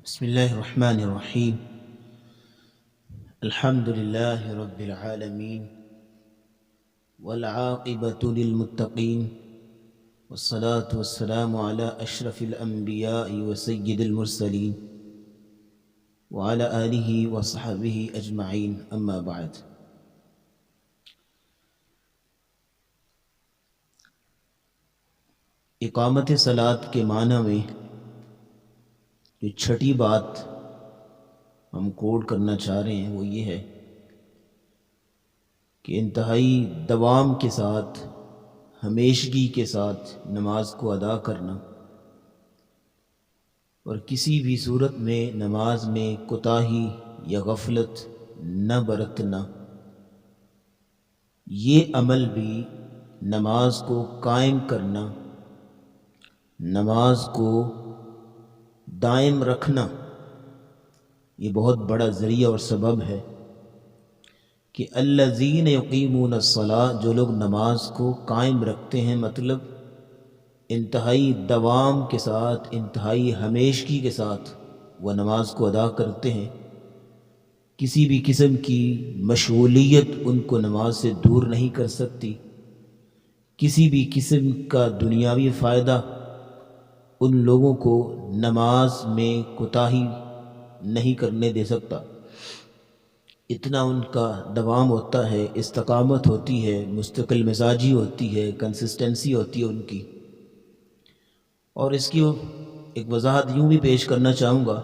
بسم الله الرحمن الرحيم. الحمد لله رب العالمين والعاقبة للمتقين والصلاة والسلام على أشرف الأنبياء وسيد المرسلين وعلى آله وصحبه أجمعين، أما بعد. اقامت صلاۃ کے معنی میں جو چھٹی بات ہم کوڈ کرنا چاہ رہے ہیں وہ یہ ہے کہ انتہائی دوام کے ساتھ، ہمیشگی کے ساتھ نماز کو ادا کرنا اور کسی بھی صورت میں نماز میں کوتاہی یا غفلت نہ برتنا، یہ عمل بھی نماز کو قائم کرنا، نماز کو دائم رکھنا، یہ بہت بڑا ذریعہ اور سبب ہے کہ الذین یقیمون الصلاۃ، جو لوگ نماز کو قائم رکھتے ہیں، مطلب انتہائی دوام کے ساتھ، انتہائی ہمیشگی کے ساتھ وہ نماز کو ادا کرتے ہیں. کسی بھی قسم کی مشغولیت ان کو نماز سے دور نہیں کر سکتی، کسی بھی قسم کا دنیاوی فائدہ ان لوگوں کو نماز میں کوتاہی نہیں کرنے دے سکتا. اتنا ان کا دوام ہوتا ہے، استقامت ہوتی ہے، مستقل مزاجی ہوتی ہے، کنسسٹنسی ہوتی ہے ان کی. اور اس کی ایک وضاحت یوں بھی پیش کرنا چاہوں گا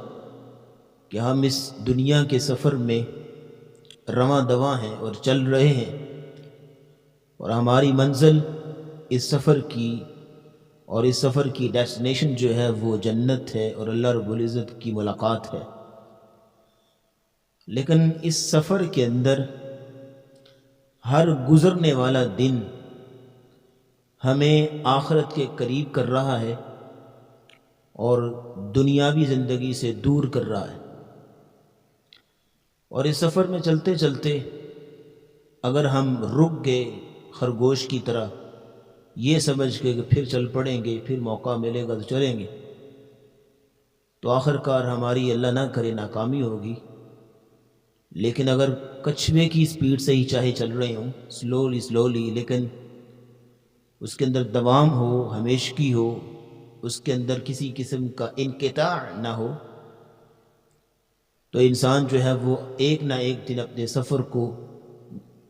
کہ ہم اس دنیا کے سفر میں رواں دواں ہیں اور چل رہے ہیں، اور ہماری منزل اس سفر کی ڈیسٹینیشن جو ہے وہ جنت ہے اور اللہ رب العزت کی ملاقات ہے. لیکن اس سفر کے اندر ہر گزرنے والا دن ہمیں آخرت کے قریب کر رہا ہے اور دنیاوی زندگی سے دور کر رہا ہے. اور اس سفر میں چلتے چلتے اگر ہم رک گئے خرگوش کی طرح، یہ سمجھ کے کہ پھر چل پڑیں گے، پھر موقع ملے گا تو چلیں گے، تو آخر کار ہماری اللہ نہ کرے ناکامی ہوگی. لیکن اگر کچھوے کی سپیڈ سے ہی چاہے چل رہے ہوں، سلولی، لیکن اس کے اندر دوام ہو، ہمیشگی ہو، اس کے اندر کسی قسم کا انقطاع نہ ہو، تو انسان جو ہے وہ ایک نہ ایک دن اپنے سفر کو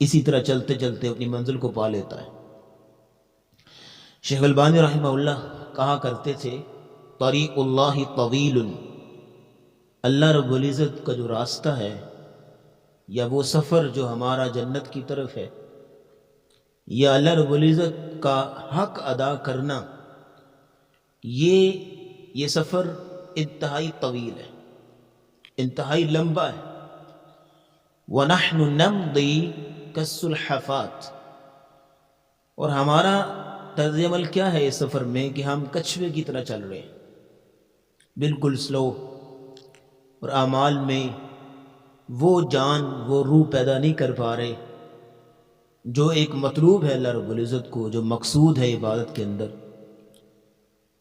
اسی طرح چلتے چلتے اپنی منزل کو پا لیتا ہے. شیخ البانی رحمہ اللہ کہا کرتے تھے، طریق اللہ طویل، اللہ رب العزت کا جو راستہ ہے یا وہ سفر جو ہمارا جنت کی طرف ہے، یا اللہ رب العزت کا حق ادا کرنا، یہ سفر انتہائی طویل ہے، انتہائی لمبا ہے. وَنَحْنُ نَمْضِي كَالسُّلْحَفَاتِ، اور ہمارا طرز عمل کیا ہے اس سفر میں کہ ہم کچھوے کی طرح چل رہے ہیں، بالکل سلو، اور اعمال میں وہ جان، وہ روح پیدا نہیں کر پا رہے جو ایک مطلوب ہے اللہ رب العزت کو، جو مقصود ہے عبادت کے اندر.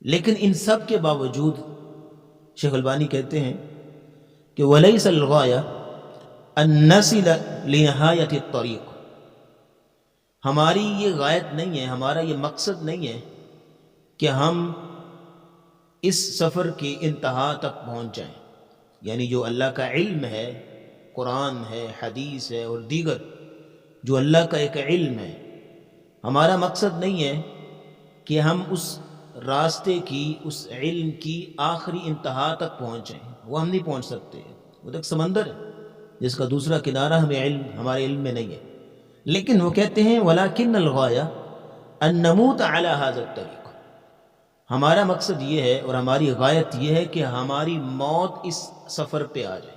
لیکن ان سب کے باوجود شیخ البانی کہتے ہیں کہ وَلَيْسَ الْغَایَةُ أَن نَّصِلَ لِنِہَایَةِ الطَّرِیق، ہماری یہ غایت نہیں ہے، ہمارا یہ مقصد نہیں ہے کہ ہم اس سفر کی انتہا تک پہنچ جائیں. یعنی جو اللہ کا علم ہے، قرآن ہے، حدیث ہے اور دیگر جو اللہ کا ایک علم ہے، ہمارا مقصد نہیں ہے کہ ہم اس راستے کی، اس علم کی آخری انتہا تک پہنچیں. وہ ہم نہیں پہنچ سکتے، وہ تو ایک سمندر ہے جس کا دوسرا کنارہ ہمارے علم میں نہیں ہے. لیکن وہ کہتے ہیں وَلَكِنَّ الْغَایَةَ أَن نَّمُوتَ عَلَى هَذَا الطَّرِیق، ہمارا مقصد یہ ہے اور ہماری غایت یہ ہے کہ ہماری موت اس سفر پہ آ جائے.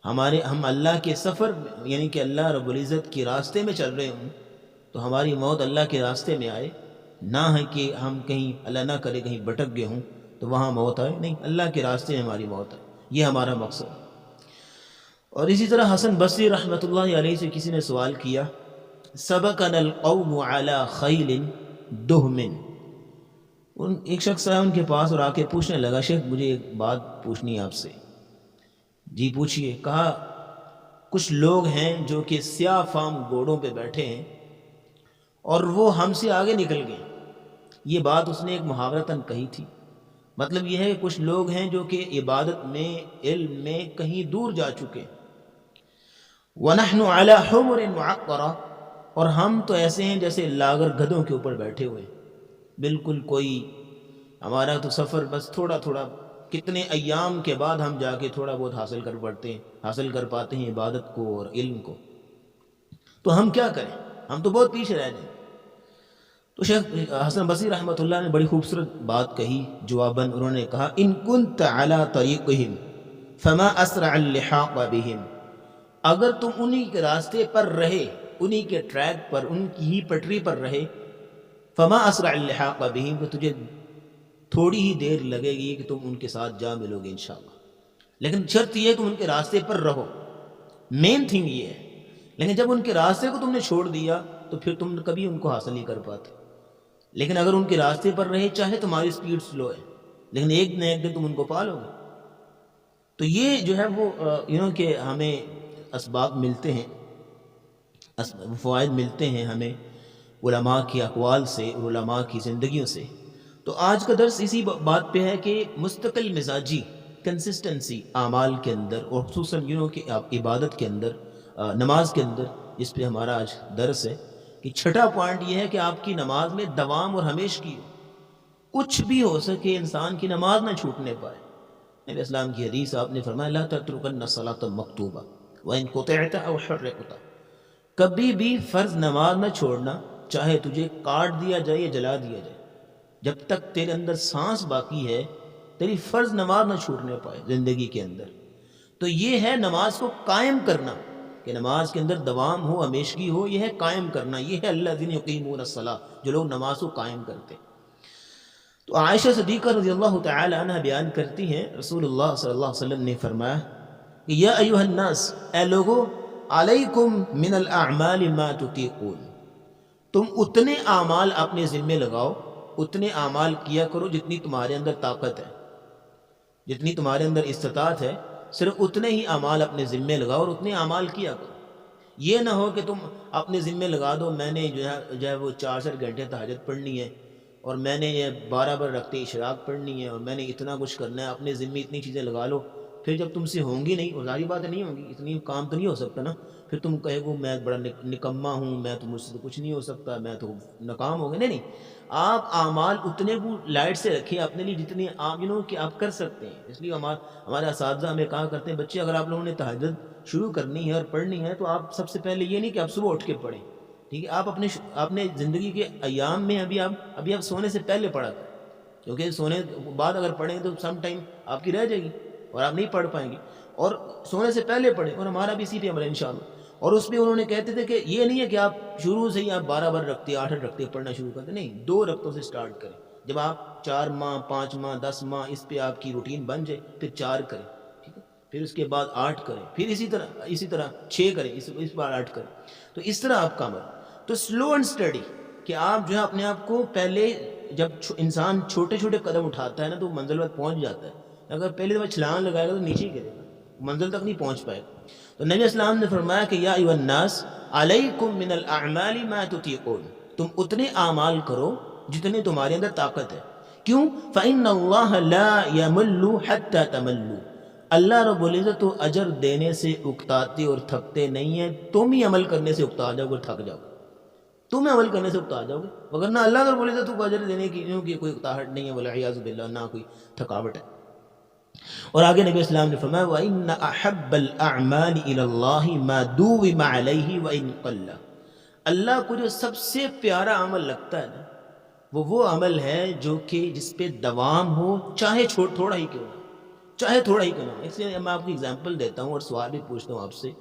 ہم اللہ کے سفر، یعنی کہ اللہ رب العزت کے راستے میں چل رہے ہوں تو ہماری موت اللہ کے راستے میں آئے، نہ ہے کہ ہم کہیں اللہ نہ کرے کہیں بھٹک گئے ہوں تو وہاں موت آئے. نہیں، اللہ کے راستے میں ہماری موت آئے، یہ ہمارا مقصد. اور اسی طرح حسن بصری رحمۃ اللہ علیہ سے کسی نے سوال کیا، سبقنا القوم على خیل دہم، ایک شخص آیا ان کے پاس اور آ کے پوچھنے لگا شیخ مجھے ایک بات پوچھنی ہے آپ سے. جی پوچھیے. کہا کچھ لوگ ہیں جو کہ سیاہ فام گھوڑوں پہ بیٹھے ہیں اور وہ ہم سے آگے نکل گئے. یہ بات اس نے ایک محاورتاً کہی تھی. مطلب یہ ہے کہ کچھ لوگ ہیں جو کہ عبادت میں علم میں کہیں دور جا چکے. وَنَحْنُ عَلَى حُمُرٍ مُعَقَّرَةٍ اور ہم تو ایسے ہیں جیسے لاغر گدھوں کے اوپر بیٹھے ہوئے. بالکل کوئی ہمارا تو سفر بس تھوڑا تھوڑا کتنے ایام کے بعد ہم جا کے تھوڑا بہت حاصل کر پاتے ہیں عبادت کو اور علم کو. تو ہم کیا کریں, ہم تو بہت پیچھے رہ جائیں. تو شیخ حسن بصری رحمۃ اللہ نے بڑی خوبصورت بات کہی جواباً. انہوں نے کہا ان کنت علی طریقہم فما اسرع اللحاق بہم, اگر تم انہی کے راستے پر رہے, انہی کے ٹریک پر, ان کی ہی پٹری پر رہے, فما اسرع اللحاق بہم, تو تجھے تھوڑی ہی دیر لگے گی کہ تم ان کے ساتھ جا ملو گے انشاءاللہ. لیکن شرط یہ ہے تم ان کے راستے پر رہو, مین تھنگ یہ ہے. لیکن جب ان کے راستے کو تم نے چھوڑ دیا تو پھر تم کبھی ان کو حاصل نہیں کر پاتے. لیکن اگر ان کے راستے پر رہے, چاہے تمہاری سپیڈ سلو ہے, لیکن ایک نہ ایک دن تم ان کو پالو گے. تو یہ جو ہے وہ کہ ہمیں اسباب ملتے ہیں, فوائد ملتے ہیں ہمیں علماء کے اقوال سے, علماء کی زندگیوں سے. تو آج کا درس اسی بات پہ ہے کہ مستقل مزاجی کنسسٹنسی اعمال کے اندر, اور خصوصاً کہ عبادت کے اندر, نماز کے اندر, جس پہ ہمارا آج درس ہے. کہ چھٹا پوائنٹ یہ ہے کہ آپ کی نماز میں دوام اور ہمیشگی ہو. کچھ بھی ہو سکے انسان کی نماز نہ چھوٹنے پائے. نبی اسلام کی حدیث آپ نے فرمایا لا تترکن الصلاۃ المکتوبہ وان قطعت او حرقت, کبھی بھی فرض نماز نہ چھوڑنا, چاہے تجھے کاٹ دیا جائے یا جلا دیا جائے. جب تک تیرے اندر سانس باقی ہے تیری فرض نماز نہ چھوٹنے پائے زندگی کے اندر. تو یہ ہے نماز کو قائم کرنا, کہ نماز کے اندر دوام ہو, ہمیشگی ہو, یہ ہے قائم کرنا. یہ ہے الذین یقیمون الصلاۃ, جو لوگ نماز کو قائم کرتے. تو عائشہ صدیقہ رضی اللہ تعالی عنہ بیان کرتی ہیں رسول اللہ صلی اللہ علیہ وسلم نے فرمایا کہ یا ایھا الناس, اے لوگو, علیکم من الاعمال ما تطیقون, تم اتنے اعمال اپنے ذمے لگاؤ, اتنے اعمال کیا کرو جتنی تمہارے اندر طاقت ہے, جتنی تمہارے اندر استطاعت ہے, صرف اتنے ہی اعمال اپنے ذمے لگاؤ اور اتنے اعمال کیا کرو. یہ نہ ہو کہ تم اپنے ذمے لگا دو میں نے جو ہے وہ 4 گھنٹے تہجد پڑھنی ہے, اور میں نے یہ 12 رکعتیں اشراق پڑھنی ہے, اور میں نے اتنا کچھ کرنا ہے. اپنے ذمے اتنی چیزیں لگا لو, پھر جب تم سے ہوں گی نہیں, اور ظاہری بات نہیں ہوں گی, اتنی کام تو نہیں ہو سکتا نا. پھر تم کہے گو میں بڑا نکما ہوں, میں تو مجھ سے کچھ نہیں ہو سکتا, میں تو ناکام ہو گیا. نہیں, آپ اعمال اتنے کو لائٹ سے رکھیں اپنے لیے جتنی آپ کہ آپ کر سکتے ہیں. اس لیے ہمارے اساتذہ ہمیں کہا کرتے ہیں بچے اگر آپ لوگوں نے تہجد شروع کرنی ہے اور پڑھنی ہے تو آپ سب سے پہلے یہ نہیں کہ آپ صبح اٹھ کے پڑھیں, ٹھیک ہے, آپ اپنے زندگی کے ایام میں ابھی آپ سونے سے پہلے پڑھا کریں, کیونکہ سونے بعد اگر پڑھیں تو سم ٹائم آپ کی رہ جائے گی اور آپ نہیں پڑھ پائیں گے. اور سونے سے پہلے پڑھیں, اور ہمارا بھی اسی پہ عمل ہے انشاءاللہ. اور اس پہ انہوں نے کہتے تھے کہ یہ نہیں ہے کہ آپ شروع سے ہی آپ 12 رکھتے 8 رکھتے پڑھنا شروع کرتے, نہیں, 2 رکعتوں سے سٹارٹ کریں. جب آپ 4 ماہ 5 ماہ 10 ماہ اس پہ آپ کی روٹین بن جائے پھر 4 کریں, ٹھیک ہے, پھر اس کے بعد 8 کریں, پھر اسی طرح 6 کریں, اس بار 8 کریں. تو اس طرح آپ کا عمل. تو سلو اینڈ اسٹڈی, کہ آپ جو ہے اپنے آپ کو پہلے, جب انسان چھوٹے چھوٹے قدم اٹھاتا ہے نا تو منزل پر پہنچ جاتا ہے. اگر پہلی دفعہ چھلانگ لگائے گا تو نیچے ہی گرے گا, منزل تک نہیں پہنچ پائے گا. تو نبی اسلام نے فرمایا کہ یا ایھا الناس علیکم من الاعمال ما تطیقون, تم اتنے اعمال کرو جتنے تمہارے اندر طاقت ہے. کیوں؟ فإن اللہ لا یمل حتی تملوا, اللہ رب العزت تو اجر دینے سے اکتاتے اور تھکتے نہیں ہیں. تم ہی عمل کرنے سے اکتا جاؤ گے, تھک جاؤ گے, تم عمل کرنے سے اکتا جاؤ گے, وگرنہ اللہ رب العزت کو اجر دینے کی کوئی اکتاہٹ نہیں ہے, والعیاذ باللہ, نہ کوئی تھکاوٹ ہے. اور آگے نبی اسلام نے فرمایا وَإِنَّ أَحَبَّ الْأَعْمَالِ إِلَى اللَّهِ مَا دُوِّمَ عَلَيْهِ وَإِنْ قَلَّ, اللہ کو جو سب سے پیارا عمل لگتا ہے نا, وہ عمل ہے جو کہ جس پہ دوام ہو, چاہے تھوڑا ہی کیوں نہ, چاہے تھوڑا ہی کیوں نہ. اس لیے میں آپ کو ایگزامپل دیتا ہوں اور سوال بھی پوچھتا ہوں آپ سے.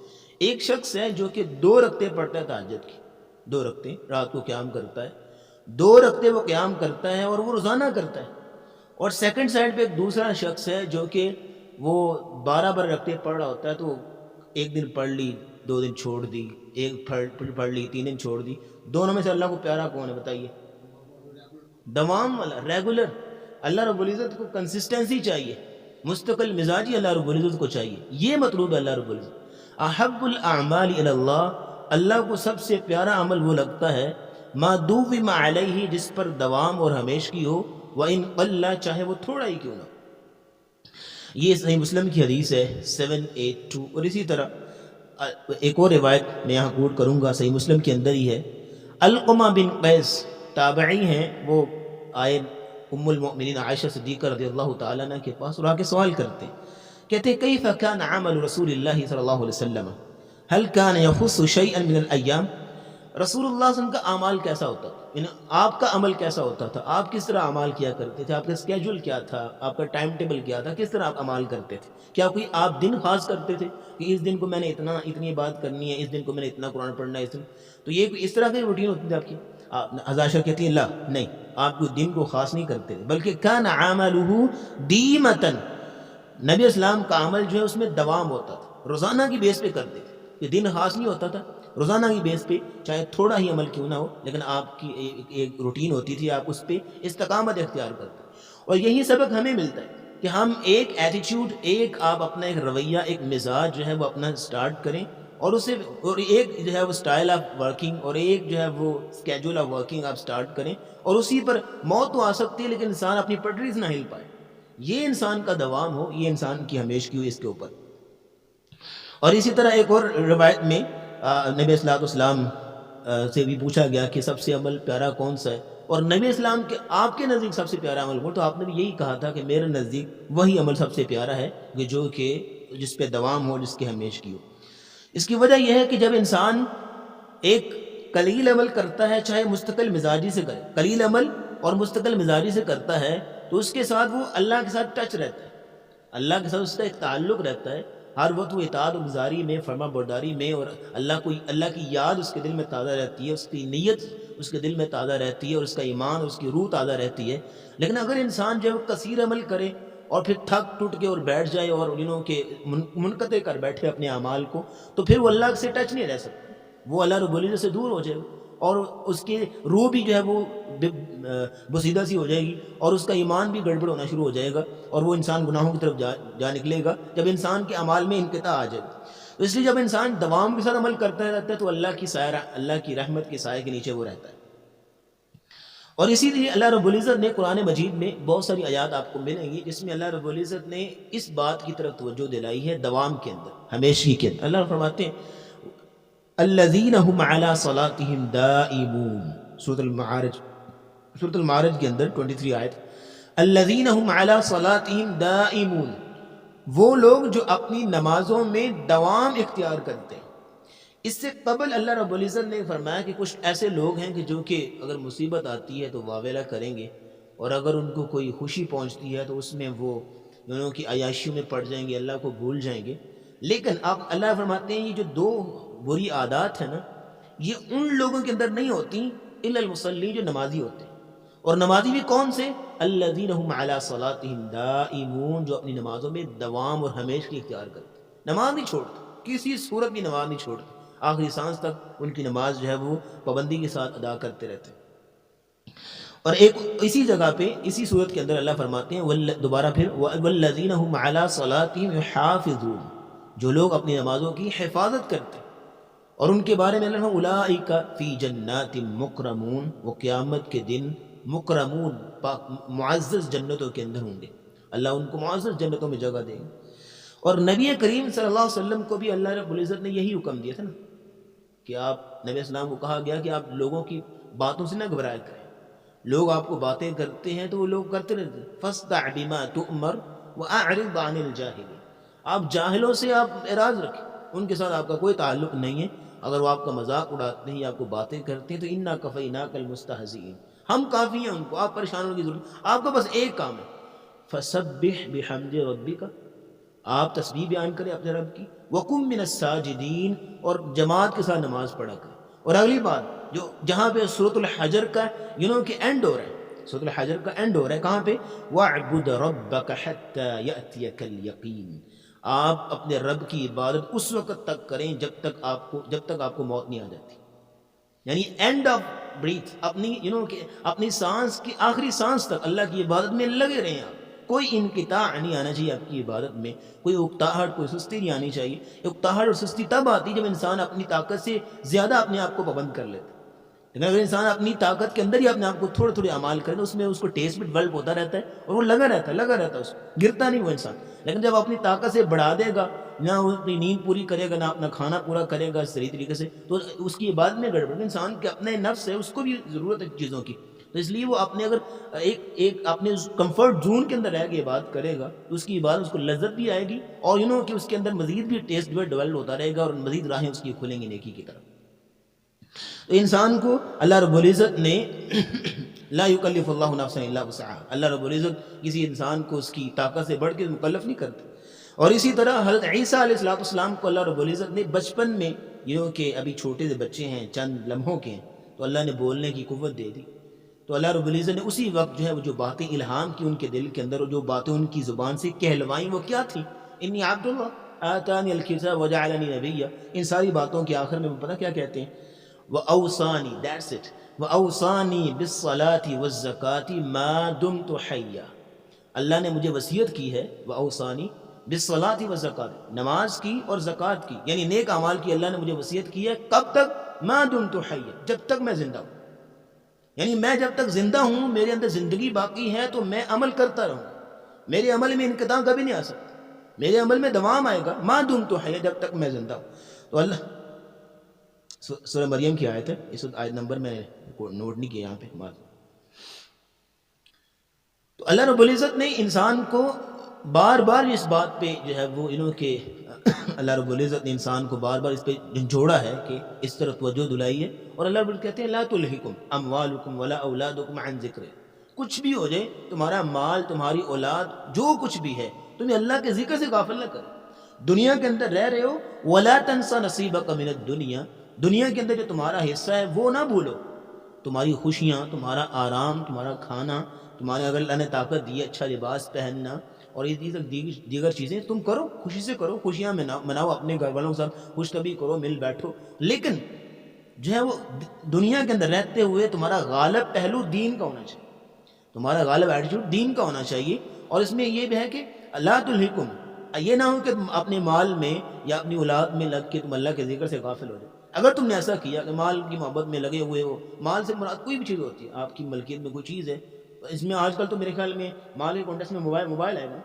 ایک شخص ہے جو کہ 2 رکعتیں پڑھتا ہے تہجد کی, 2 رکعتیں رات کو قیام کرتا ہے, 2 رکعتیں وہ قیام کرتا ہے اور وہ روزانہ کرتا ہے. اور سیکنڈ سائڈ پہ ایک دوسرا شخص ہے جو کہ وہ 12 رکعتیں پڑھ رہا ہوتا ہے, تو ایک دن پڑھ لی, 2 دن چھوڑ دی, ایک پڑھ لی, 3 دن چھوڑ دی. دونوں میں سے اللہ کو پیارا کون ہے بتائیے؟ دوام والا، ریگولر. اللہ رب العزت کو کنسسٹنسی چاہیے، مستقل مزاجی اللہ رب العزت کو چاہیے. یہ مطلوب ہے اللہ رب العزت. احب الاعمال الی اللہ، اللہ کو سب سے پیارا عمل وہ لگتا ہے ما دوم علیہ، جس پر دوام اور ہمیشگی ہو، وان قل، چاہے وہ تھوڑا ہی کیوں نہ. یہ صحیح مسلم کی حدیث ہے 782. اور اسی طرح ایک اور روایت میں یہاں کوٹ کروں گا، صحیح مسلم کے اندر ہی ہے. علقمہ بن قیس تابعی ہیں، وہ آئے ام المؤمنین عائشہ صدیقہ رضی اللہ تعالیٰ عنہ کے پاس اور آ کے سوال کرتے ہیں، کہتے ہیں کیف کان عمل رسول اللہ صلی اللہ علیہ وسلم، هل كان يخص شيئا من الایام، رسول اللہ صلی اللہ علیہ وسلم کا اعمال کیسا ہوتا تھا، یعنی آپ کا عمل کیسا ہوتا تھا، آپ کس طرح اعمال کیا کرتے تھے، آپ کا اسکیجول کیا تھا، آپ کا ٹائم ٹیبل کیا تھا، کس طرح آپ اعمال کرتے تھے، کیا کوئی آپ دن خاص کرتے تھے کہ اس دن کو میں نے اتنی بات کرنی ہے، اس دن کو میں نے اتنا قرآن پڑھنا ہے، اس دن تو یہ اس طرح کی روٹین ہوتی تھی آپ کی. عائشہ کہتی ہیں لا نہیں، آپ کو دن کو خاص نہیں کرتے تھے، بلکہ کان عملہ دیمتن، نبی اسلام کا عمل جو ہے اس میں دوام ہوتا تھا، روزانہ کی بیس پہ کرتے تھے، کہ دن خاص نہیں ہوتا تھا، روزانہ کی بیس پہ چاہے تھوڑا ہی عمل کیوں نہ ہو، لیکن آپ کی ایک روٹین ہوتی تھی، آپ اس پہ استقامت اختیار کرتے. اور یہی سبق ہمیں ملتا ہے کہ ہم ایک ایٹیچیوڈ، ایک آپ اپنا ایک رویہ، ایک مزاج جو ہے وہ اپنا سٹارٹ کریں، اور اسے اور ایک جو ہے وہ سٹائل آف ورکنگ، اور ایک جو ہے وہ اسکیجول آف ورکنگ آپ سٹارٹ کریں، اور اسی پر موت تو آ سکتی ہے لیکن انسان اپنی پٹریز نہ ہل پائے. یہ انسان کا دوام ہو، یہ انسان کی ہمیشگی ہو اس کے اوپر. اور اسی طرح ایک اور روایت میں نبی صلی اللہ علیہ وسلم سے بھی پوچھا گیا کہ سب سے عمل پیارا کون سا ہے، اور نبی اسلام کے آپ کے نزدیک سب سے پیارا عمل کون، تو آپ نے بھی یہی کہا تھا کہ میرے نزدیک وہی عمل سب سے پیارا ہے کہ جو کہ جس پہ دوام ہو، جس کی ہمیشگی ہو. اس کی وجہ یہ ہے کہ جب انسان ایک قلیل عمل کرتا ہے، چاہے مستقل مزاجی سے کرے، قلیل عمل اور مستقل مزاجی سے کرتا ہے، تو اس کے ساتھ وہ اللہ کے ساتھ ٹچ رہتا ہے، اللہ کے ساتھ اس کا ایک تعلق رہتا ہے. ہر وقت وہ اطاعت و گزاری میں، فرما برداری میں، اور اللہ کی یاد اس کے دل میں تازہ رہتی ہے، اس کی نیت اس کے دل میں تازہ رہتی ہے، اور اس کا ایمان، اس کی روح تازہ رہتی ہے. لیکن اگر انسان جو ہے کثیر عمل کرے اور پھر تھک ٹوٹ کے اور بیٹھ جائے اور کہ منقطع کر بیٹھے اپنے اعمال کو، تو پھر وہ اللہ سے ٹچ نہیں رہ سکتا، وہ اللہ رب العزت سے دور ہو جائے گا، اور اس کی روح بھی جو ہے وہ بسیدہ سی ہو جائے گی، اور اس کا ایمان بھی گڑبڑ ہونا شروع ہو جائے گا، اور وہ انسان گناہوں کی طرف جا نکلے گا جب انسان کے اعمال میں انقطاع آ جائے گا. تو اس لیے جب انسان دوام کے ساتھ عمل کرتا رہتا ہے تو اللہ کی رحمت کے سائے کے نیچے وہ رہتا ہے. اور اسی لیے اللہ رب العزت نے قرآن مجید میں بہت ساری آیات آپ کو ملیں گی جس میں اللہ رب العزت نے اس بات کی طرف توجہ دلائی ہے، دوام کے اندر، ہمیشگی کے اندر. اللہ فرماتے ہیں الذین هم علی صلاتهم دائمون، سورۃ المعارج کے اندر 23 آیت. الذین هم علی صلاتهم دائمون، وہ لوگ جو اپنی نمازوں میں دوام اختیار کرتے ہیں. اس سے قبل اللہ رب العزت نے فرمایا کہ کچھ ایسے لوگ ہیں کہ جو کہ اگر مصیبت آتی ہے تو واویلا کریں گے، اور اگر ان کو کوئی خوشی پہنچتی ہے تو اس میں وہ دونوں کی عیاشیوں میں پڑ جائیں گے، اللہ کو بھول جائیں گے. لیکن اب اللہ فرماتے ہیں یہ جو دو بری عادات ہیں نا، یہ ان لوگوں کے اندر نہیں ہوتی الا المصلین، جو نمازی ہوتے ہیں. اور نمازی بھی کون سے؟ الذین هم علی صلاتهم دائمون، جو اپنی نمازوں میں دوام اور ہمیشگی اختیار کرتے ہیں، نماز نہیں چھوڑتے، کسی صورت بھی نماز نہیں چھوڑتے، آخری سانس تک ان کی نماز جو ہے وہ پابندی کے ساتھ ادا کرتے رہتے ہیں. اور ایک اسی جگہ پہ اسی صورت کے اندر اللہ فرماتے ہیں دوبارہ پھر والذین هم علی صلاتهم یحافظون، جو لوگ اپنی نمازوں کی حفاظت کرتے ہیں، اور ان کے بارے میں اللہ اولئک فی جنات مکرمون، وہ قیامت کے دن مکرمون، معزز جنتوں کے اندر ہوں گے، اللہ ان کو معزز جنتوں میں جگہ دے گا. اور نبی کریم صلی اللہ علیہ وسلم کو بھی اللہ رب العزت نے یہی حکم دیا تھا نا کہ آپ، نبی اسلام کو کہا گیا کہ آپ لوگوں کی باتوں سے نہ گھبرایا کریں، لوگ آپ کو باتیں کرتے ہیں تو وہ لوگ کرتے رہتے ہیں، فاصدع بما تؤمر واعرض عن الجاہلین، آپ جاہلوں سے آپ اعراض رکھیں، ان کے ساتھ آپ کا کوئی تعلق نہیں ہے. اگر وہ آپ کا مذاق اڑاتے ہیں یا آپ کو باتیں کرتے ہیں تو انا کفیناک المستہزئین، ہم کافی ہیں ان کو، آپ پریشان ہونے کی ضرورت، آپ کا بس ایک کام ہے فسبح بحمد ربک، آپ تسبیح بیان کریں اپنے رب کی، وقم من الساجدین، اور جماعت کے ساتھ نماز پڑھا کریں. اور اگلی بات جو جہاں پہ سورۃ الحجر کا کہ اینڈ ہو رہا ہے، سورۃ الحجر کا اینڈ ہو رہا ہے کہاں پہ؟ وَاعْبُدْ رَبَّكَ حَتَّى يَأْتِيَكَ الْيَقِينُ، آپ اپنے رب کی عبادت اس وقت تک کریں جب تک آپ کو موت نہیں آ جاتی. یعنی اینڈ آف بریتھ، اپنی کہ اپنی سانس کی آخری سانس تک اللہ کی عبادت میں لگے رہیں آپ. کوئی انقطاع نہیں آنا چاہیے آپ کی عبادت میں، کوئی اکتاہٹ، کوئی سستی نہیں آنی چاہیے. اکتاہٹ اور سستی تب آتی جب انسان اپنی طاقت سے زیادہ اپنے آپ کو پابند کر لیتا. لیکن اگر انسان اپنی طاقت کے اندر ہی اپنے آپ کو تھوڑے تھوڑے اعمال کرے تو اس میں اس کو ٹیسٹ بھی ڈیولپ ہوتا رہتا ہے اور وہ لگا رہتا ہے اس کو، گرتا نہیں وہ انسان. لیکن جب اپنی طاقت سے بڑھا دے گا، نہ وہ اپنی نیند پوری کرے گا، نہ اپنا کھانا پورا کرے گا صحیح طریقے سے، تو اس کی عبادت میں گڑبڑ. انسان کے اپنے نفس ہے، اس کو بھی ضرورت ہے چیزوں کی، تو اس لیے وہ اپنے اگر ایک اپنے کمفرٹ زون کے اندر رہ کے عبادت کرے گا تو اس کی عبادت اس کو لذت بھی آئے گی، اور کہ اس کے اندر مزید بھی ٹیسٹ ڈیولپ ہوتا رہے گا اور مزید راہیں اس کی کھلیں گی نیکی کی طرف. تو انسان کو اللہ رب العزت نے لا یکلف اللہ نفسا الا وسعها، اللہ رب العزت کسی انسان کو اس کی طاقت سے بڑھ کے مکلف نہیں کرتے. اور اسی طرح حضرت عیسیٰ علیہ السلام کو اللہ رب العزت نے بچپن میں، کہ ابھی چھوٹے سے بچے ہیں، چند لمحوں کے ہیں، تو اللہ نے بولنے کی قوت دے دی. تو اللہ رب العزت نے اسی وقت وہ جو باتیں الہام کی ان کے دل کے اندر، اور جو باتیں ان کی زبان سے کہلوائیں، وہ کیا تھیں؟ انی عبد اللہ آتانی الکتاب وجعلنی نبیا. ان ساری باتوں کے آخر میں وہ پتہ کیا کہتے ہیں؟ وَأَوْصَانِي، that's it، وَأَوْصَانِي بِالصَّلَاةِ وَالزَّكَاةِ مَا دُمْتُ حَيًّا. اللہ نے مجھے وصیت کی ہے، وَأَوْصَانِي بِالصَّلَاةِ وَالزَّكَاةِ، نماز کی اور زکوٰۃ کی، یعنی نیک اعمال کی اللہ نے مجھے وصیت کی ہے. کب تک؟ مَا دُمْتُ حَيًّا، جب تک میں زندہ ہوں. یعنی میں جب تک زندہ ہوں، میرے اندر زندگی باقی ہے، تو میں عمل کرتا رہوں. میرے عمل میں انقطاع کبھی نہیں آ سکتا، میرے عمل میں دوام آئے گا. مَا دُمْتُ حَيًّا، جب تک میں زندہ ہوں. تو اللہ سورہ مریم کی آیت ہے، اس وقت آیت نمبر میں نوٹ نہیں کیا یہاں پہ. تو اللہ رب العزت نے انسان کو بار بار اس بات پہ وہ کہ اللہ رب العزت نے انسان کو بار بار اس پہ جھنجھوڑا ہے کہ اس طرف توجہ دلائی ہے. اور اللہ رب العزت کہتے ہیں لا تلہکم اموالکم ولا اولادکم عن ذکر، کچھ بھی ہو جائے، تمہارا مال، تمہاری اولاد، جو کچھ بھی ہے، تمہیں اللہ کے ذکر سے غافل نہ کرے. دنیا کے اندر رہ رہے ہو، ولا تنسى نصیبک من الدنیا، دنیا کے اندر جو تمہارا حصہ ہے وہ نہ بھولو. تمہاری خوشیاں، تمہارا آرام، تمہارا کھانا، تمہارے اگر اللہ نے طاقت دی ہے، اچھا لباس پہننا اور یہ دیگر چیزیں تم کرو، خوشی سے کرو، خوشیاں مناؤ، اپنے گھر والوں کے ساتھ خوش طبی کرو، مل بیٹھو. لیکن وہ دنیا کے اندر رہتے ہوئے تمہارا غالب پہلو دین کا ہونا چاہیے، تمہارا غالب ایٹیٹیوڈ دین کا ہونا چاہیے. اور اس میں یہ بھی ہے کہ لا تلہکم، یہ نہ ہو کہ تم اپنے مال میں یا اپنی اولاد میں لگ کے تم اللہ کے ذکر سے غافل ہو جائے. اگر تم نے ایسا کیا کہ مال کی محبت میں لگے ہوئے ہو، مال سے مراد کوئی بھی چیز ہوتی ہے، آپ کی ملکیت میں کوئی چیز ہے، اس میں آج کل تو میرے خیال میں مال کے کانٹیکس میں موبائل آئے گا،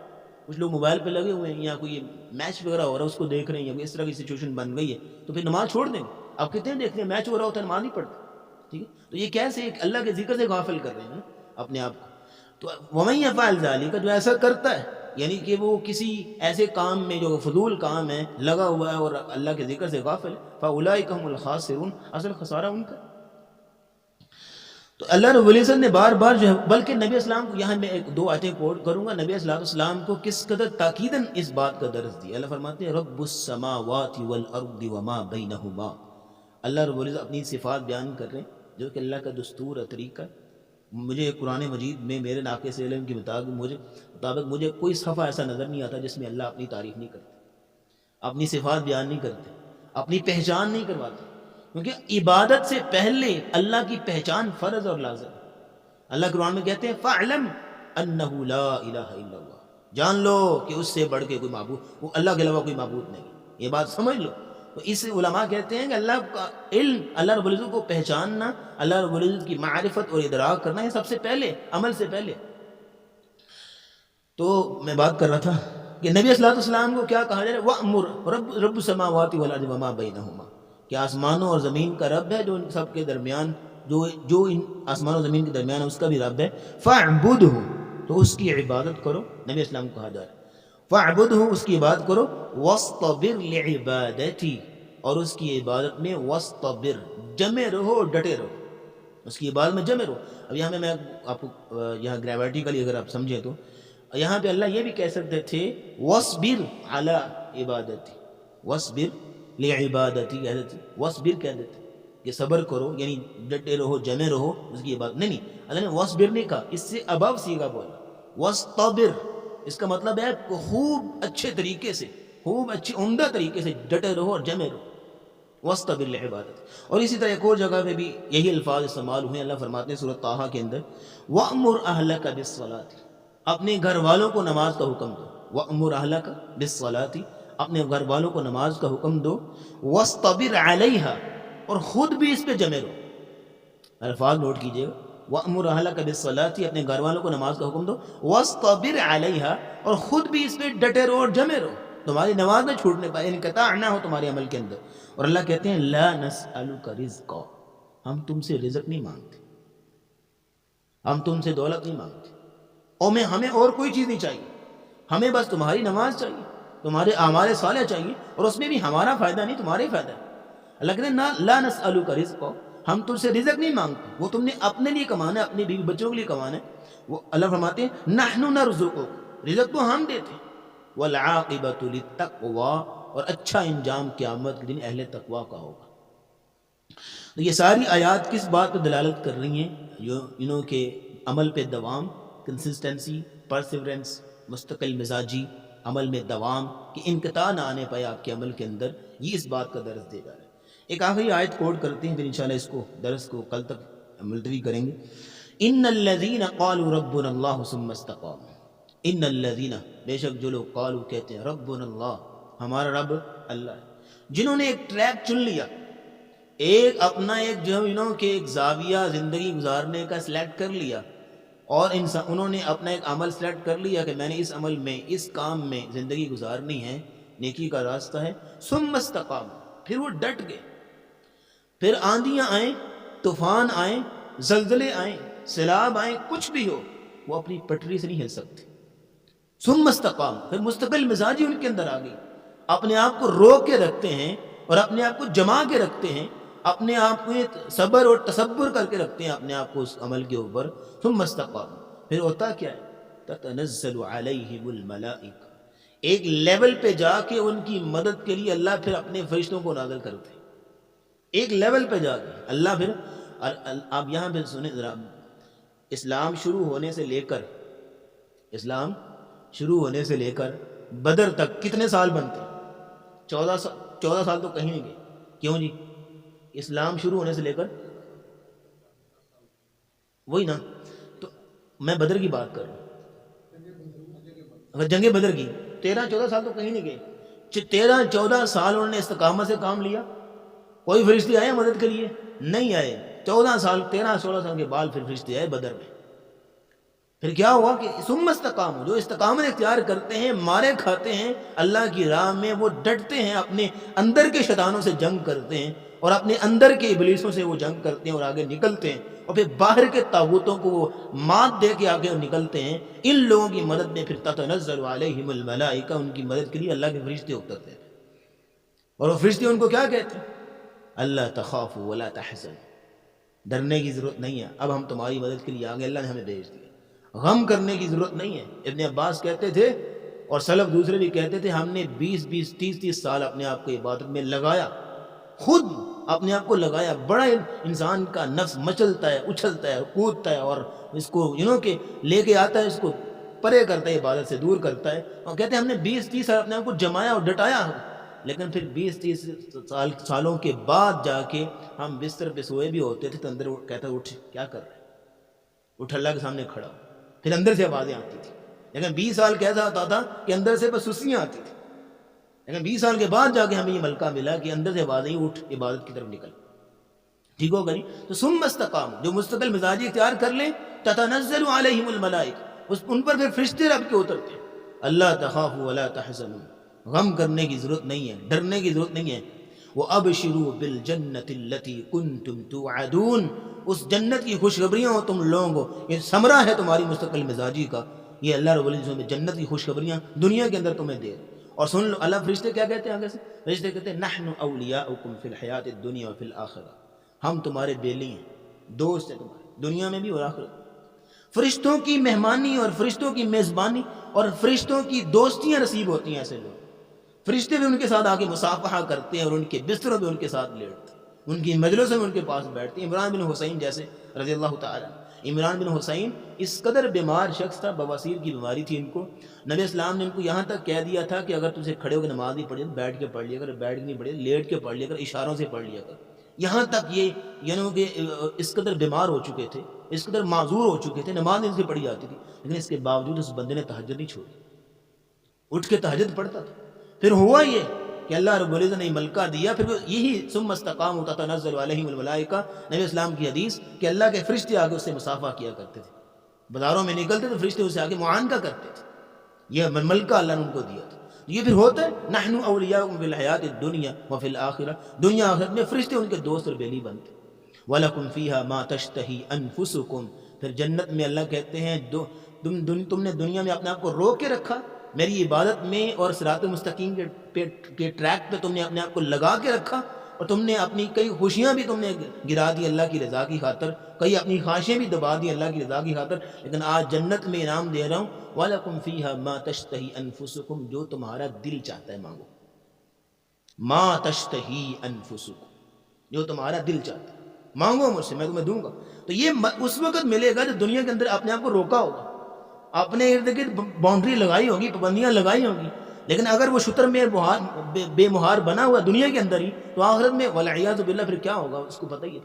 کچھ لوگ موبائل پہ لگے ہوئے ہیں، یا کوئی میچ وغیرہ ہو رہا ہے اس کو دیکھ رہے ہیں، یا اس طرح کی سچویشن بن گئی ہے، تو پھر نماز چھوڑ دیں. آپ کتنے دیکھتے ہیں میچ ہو رہا ہوتا ہے نماز نہیں پڑھتے. ٹھیک ہے، تو یہ کیسے ایک اللہ کے ذکر سے غافل کر رہے ہیں اپنے آپ کو. تو وَمَن يَفْعَلْ ذَلِكَ، جو ایسا کرتا ہے، یعنی کہ وہ کسی ایسے کام میں جو فضول کام ہے لگا ہوا ہے اور اللہ کے ذکر سے غافل ہے، فَأُولَٰئِكَ هُمُ الْخَاسِرُونَ، اصل خسارہ ان کا. تو اللہ رب العزت نے بار بار بلکہ نبی اسلام کو، یہاں میں ایک دو آیتیں کوٹ کروں گا، نبی السلام کو کس قدر تاکیداً اس بات کا درس دیا. اللہ فرماتے ہیں رب السماوات والارض وما بینہما. اللہ رب العزت اپنی صفات بیان کر رہے ہیں جو کہ اللہ کا دستور اور طریقہ. مجھے قرآن مجید میں میرے ناقص علم کے مطابق مجھے کوئی صفحہ ایسا نظر نہیں آتا جس میں اللہ اپنی تعریف نہیں کرتے، اپنی صفات بیان نہیں کرتے، اپنی پہچان نہیں کرواتے. کیونکہ عبادت سے پہلے اللہ کی پہچان فرض اور لازم ہے. اللہ قرآن میں کہتے ہیں فَاعْلَمْ أَنَّهُ لَا إِلَهَ إِلَّا اللَّهُ، جان لو کہ اس سے بڑھ کے کوئی معبود، وہ اللہ کے علاوہ کوئی معبود نہیں. یہ بات سمجھ لو. تو اس علماء کہتے ہیں کہ اللہ کا علم، اللہ رب العزت کو پہچاننا، اللہ رب العزت کی معرفت اور ادراک کرنا، یہ سب سے پہلے، عمل سے پہلے. تو میں بات کر رہا تھا کہ نبی صلی اللہ علیہ وسلم کو کیا کہا جائے، وَأْمُرْ رَبُّ السَّمَاوَاتِ وَالْأَرْضِ وَمَا بَيْنَهُمَا، کہ آسمانوں اور زمین کا رب ہے، جو ان سب کے درمیان، جو ان آسمان و زمین کے درمیان ہے، اس کا بھی رب ہے. فَاعْبُدْهُ، تو اس کی عبادت کرو. نبی اسلام کو کہا جا رہا ہے فَاعْبُدْهُ، اس کی عبادت کرو. وَاسْطَبِرْ لِعِبَادَتِهِ، اور اس کی عبادت میں وَاسْطَبِرْ، جمے رہو، ڈٹے رہو، اس کی عبادت میں جمے رہو. اب یہاں میں آپ کو یہاں گریمیٹیکلی اگر آپ سمجھیں تو یہاں پہ اللہ یہ بھی کہہ سکتے تھے وَاصْبِرْ عَلَىٰ عِبَادَتِي، وَاصْبِرْ لِعِبَادَتِي کہہ دیتے، وَاصْبِرْ کہہ دیتے کہ صبر کرو، یعنی ڈٹے رہو، جمے رہو اس کی عبادت. نہیں اللہ نے وَاصْبِرْ نہیں کہا، اس سے ابو سیگا بولا وَاسْطَبِرْ. اس کا مطلب ہے خوب اچھے طریقے سے، خوب اچھی عمدہ طریقے سے ڈٹے رہو اور جمے رہو. وَاسْتَبِرْ لِعِبَادَتِ۔ اور اسی طرح ایک اور جگہ پہ بھی یہی الفاظ استعمال ہوئے ہیں۔ اللہ فرماتے ہیں سورۃ طٰہٰ کے اندر وَأْمُرْ أَهْلَكَ بِالصَّلَاةِ، اپنے گھر والوں کو نماز کا حکم دو۔ وَأْمُرْ أَهْلَكَ بِالصَّلَاةِ، اپنے گھر والوں کو نماز کا حکم دو۔ وَاسْتَبِرْ عَلَيْهَا، اور خود بھی اس پہ جمے رہو۔ الفاظ نوٹ کیجئے گا، وَأْمُرْ أَهْلَكَ بِالصَّلَاةِ، اپنے گھر والوں کو نماز کا حکم دو۔ وَاسْتَبِرْ عَلَيْهَا، اور خود بھی اس پہ ڈٹے رہو اور جمے رہو، تمہاری نماز نہ چھوٹنے پائے، انقطاع نہ ہو تمہارے عمل کے اندر۔ اور اللہ کہتے ہیں لا نسألک رزقا، ہم تم سے رزق نہیں مانگتے، ہم تم سے دولت نہیں مانگتے، اور ہمیں اور کوئی چیز نہیں چاہیے، ہمیں بس تمہاری نماز چاہیے، تمہارے اعمال صالح چاہیے، اور اس میں بھی ہمارا فائدہ نہیں، تمہارا ہی فائدہ ہے۔ اللہ کہتے ہیں لا نسألک رزقا، ہم تم سے رزق نہیں مانگتے، وہ تم نے اپنے لیے کمانا ہے، اپنی بیوی بچوں کے لیے کمانا ہے۔ وہ اللہ فرماتے ہیں نحن نرزقک، رزق تو ہم دیتے ہیں، والعاقبۃ للتقوی، اور اچھا انجام قیامت کے دن اہل تقوی کا ہوگا۔ تو یہ ساری آیات کس بات پہ دلالت کر رہی ہیں؟ جو کہ عمل پہ دوام، کنسسٹنسی، پرسیورنس، مستقل مزاجی، عمل میں دوام، کہ انقطاع نہ آنے پائے آپ کے عمل کے اندر، یہ اس بات کا درس دے گا۔ ایک آخری آیت کوٹ کرتے ہیں، پھر انشاءاللہ اس کو درس کو کل تک ملتوی کریں گے۔ ان الذین قالوا ربنا اللہ ثم استقاموا، ان الذین، بے شک جو لوگ قالوا کہتے ہیں ربنا اللہ، ہمارا رب اللہ ہے، جنہوں نے ایک ٹریک چن لیا، ایک اپنا ایک جو کہ ایک زاویہ زندگی گزارنے کا سلیکٹ کر لیا، اور انہوں نے اپنا ایک عمل سلیکٹ کر لیا کہ میں نے اس عمل میں، اس کام میں زندگی گزارنی ہے، نیکی کا راستہ ہے۔ ثم استقاموا، پھر وہ ڈٹ گئے، پھر آندیاں آئیں، طوفان آئیں، زلزلے آئیں، سیلاب آئیں، کچھ بھی ہو، وہ اپنی پٹری سے نہیں ہل سکتے۔ ثم استقاموا، پھر مستقل مزاجی ان کے اندر آ گئی، اپنے آپ کو روک کے رکھتے ہیں اور اپنے آپ کو جما کے رکھتے ہیں، اپنے آپ کو صبر اور تصبر کر کے رکھتے ہیں اپنے آپ کو اس عمل کے اوپر۔ ثم استقاموا، پھر ہوتا کیا ہے؟ تتنزل علیہم الملائکہ، ایک لیول پہ جا کے ان کی مدد کے لیے اللہ پھر اپنے فرشتوں کو نازل کرتے ہیں، ایک لیول پہ جا کے اللہ پھر۔ آپ یہاں پہ سنیں ذرا، اسلام شروع ہونے سے لے کر بدر تک کتنے سال بنتے ہیں؟ 14 سال تو کہیں نہیں گئے۔ کیوں جی؟ اسلام شروع ہونے سے لے کر، وہی نا، تو میں بدر کی بات کر رہا ہوں، اگر جنگ بدر کی 13-14 سال تو کہیں نہیں گئے، 13-14 سال انہوں نے استقامت سے کام لیا۔ کوئی فرشتے آئے مدد کے لیے؟ نہیں آئے۔ 14 سال، 13-16 سال کے بعد پھر فرشتے آئے بدر میں۔ پھر کیا ہوا کہ ثم استقاموا، جو استقامت اختیار کرتے ہیں، مارے کھاتے ہیں اللہ کی راہ میں، وہ ڈٹتے ہیں، اپنے اندر کے شیطانوں سے جنگ کرتے ہیں، اور اپنے اندر کے ابلیسوں سے وہ جنگ کرتے ہیں اور آگے نکلتے ہیں، اور پھر باہر کے طاغوتوں کو وہ مات دے کے آگے نکلتے ہیں۔ ان لوگوں کی مدد میں پھر تتنزل علیہم الملائکہ، ان کی مدد کے لیے اللہ کے فرشتے اترتے ہیں، اور وہ فرشتے ان کو کیا کہتے ہیں؟ اللہ تخافوا ولا تحزنوا، ڈرنے کی ضرورت نہیں ہے، اب ہم تمہاری مدد کے لیے آگے، اللہ نے ہمیں بھیج دیا، غم کرنے کی ضرورت نہیں ہے۔ ابن عباس کہتے تھے، اور سلف دوسرے بھی کہتے تھے، ہم نے 20-20 30-30 سال اپنے آپ کو عبادت میں لگایا، خود اپنے آپ کو لگایا۔ بڑا انسان کا نفس مچلتا ہے، اچھلتا ہے، کودتا ہے، اور اس کو کہ لے کے آتا ہے، اس کو پرے کرتا ہے، عبادت سے دور کرتا ہے، اور کہتے ہیں ہم نے 20-30 سال اپنے آپ کو جمایا اور ڈٹایا، لیکن پھر 20-30 سالوں کے بعد جا کے ہم بستر پہ سوئے بھی ہوتے تھے تو اندر کہتا اٹھ، کیا کر رہے، اٹھ، اللہ کے سامنے کھڑا ہو، پھر اندر سے آوازیں آتی تھی۔ لیکن 20 سال کیسا ہوتا تھا کہ اندر سے بس سستیاں آتی تھی، لیکن 20 سال کے بعد جا کے ہمیں یہ ملکہ ملا کہ اندر سے آوازیں، اٹھ، عبادت کی طرف نکل، ٹھیک ہوگا نہیں؟ تو ثم استقاموا، جو مستقل مزاجی اختیار کر لیں، تتنزل علیہم الملائکہ، ان پر پھر فرشتے رب کے اترتے ہیں۔ اللہ تخافوا ولا تحزنوا، غم کرنے کی ضرورت نہیں ہے، ڈرنے کی ضرورت نہیں ہے۔ وَأَبْشِرُوا بِالْجَنَّةِ الَّتِي كُنْتُمْ تُوعَدُونَ، اس جنت کی خوشخبریاں ہو تم لوگوں کو، یہ ثمرہ ہے تمہاری مستقل مزاجی کا، یہ اللہ رب العزت نے جنت کی خوشخبریاں دنیا کے اندر تمہیں دے۔ اور سن لو، اللہ فرشتے کیا کہتے ہیں آگے سے؟ فرشتے کہتے ہیں نحن اولیاؤکم فی الحیات الدنیا وفی الآخرہ، ہم تمہارے بیلی ہیں، دوست ہیں تمہارے، دنیا میں بھی اور آخرت میں۔ فرشتوں کی مہمانی اور فرشتوں کی میزبانی اور فرشتوں کی دوستیاں نصیب ہوتی ہیں ایسے لوگ، فرشتے بھی ان کے ساتھ آ کے مصافحہ کرتے ہیں اور ان کے بستروں پہ ان کے ساتھ لیٹتے ہیں، ان کی مجلسوں میں ان کے پاس بیٹھتے ہیں۔ عمران بن حسین جیسے رضی اللہ تعالیٰ، عمران بن حسین اس قدر بیمار شخص تھا، بواسیر کی بیماری تھی ان کو. نبی اسلام نے ان کو یہاں تک کہہ دیا تھا کہ اگر تجھے کھڑے ہو کے نماز نہیں پڑھی بیٹھ کے پڑھ لیا کر، بیٹھ کے نہیں پڑھی لیٹ کے پڑھ لیا کر، اشاروں سے پڑھ لیا کر. یہاں تک یہ یعنی کہ اس قدر بیمار ہو چکے تھے، اس قدر معذور ہو چکے تھے، نماز ان سے پڑھی جاتی تھی، لیکن اس کے باوجود اس بندے نے تہجد نہیں چھوڑی، اٹھ کے تہجد پڑھتا تھا. پھر ہوا یہ کہ اللہ رب العزت نے ملکہ دیا، پھر یہی ثم استقاموا تتنزل علیہم الملائکہ، نبی اسلام کی حدیث کہ اللہ کے فرشتے آگے اس سے مصافحہ کیا کرتے تھے، بازاروں میں نکلتے تو فرشتے اسے آگے معانقہ کرتے تھے. یہ ملکہ اللہ نے ان کو دیا تھا. یہ پھر ہوتا ہے نحن اولیاؤکم فی الحیات الدنیا وفی الآخرہ، دنیا آخرت میں فرشتے ان کے دوست اور بیلی بنتے. وَلَكُمْ فِيهَا مَا تَشْتَهِي أَنفُسُكُمْ، پھر جنت میں اللہ کہتے ہیں تم نے دنیا میں اپنے آپ کو روک کے رکھا میری عبادت میں اور صراط المستقیم کے ٹریک پہ تم نے اپنے آپ کو لگا کے رکھا، اور تم نے اپنی کئی خوشیاں بھی تم نے گرا دی اللہ کی رضا کی خاطر، کئی اپنی خواہشیں بھی دبا دی اللہ کی رضا کی خاطر. لیکن آج جنت میں انعام دے رہا ہوں وَلَكُمْ فِيهَا مَا تَشْتَهِي أَنفُسُكُمْ، جو تمہارا دل چاہتا ہے مانگو. ما تشتہی انفسکم، جو تمہارا دل چاہتا ہے مانگو مجھ سے میں تمہیں دوں گا. تو یہ اس وقت ملے گا جب دنیا کے اندر اپنے آپ کو روکا ہوگا، اپنے ارد گرد باؤنڈری لگائی ہوگی، پابندیاں لگائی ہوگی. لیکن اگر وہ شتر میں بے مہار بنا ہوا دنیا کے اندر ہی، تو آخرت میں والعیاذ باللہ پھر کیا ہوگا اس کو پتہ ہی ہے.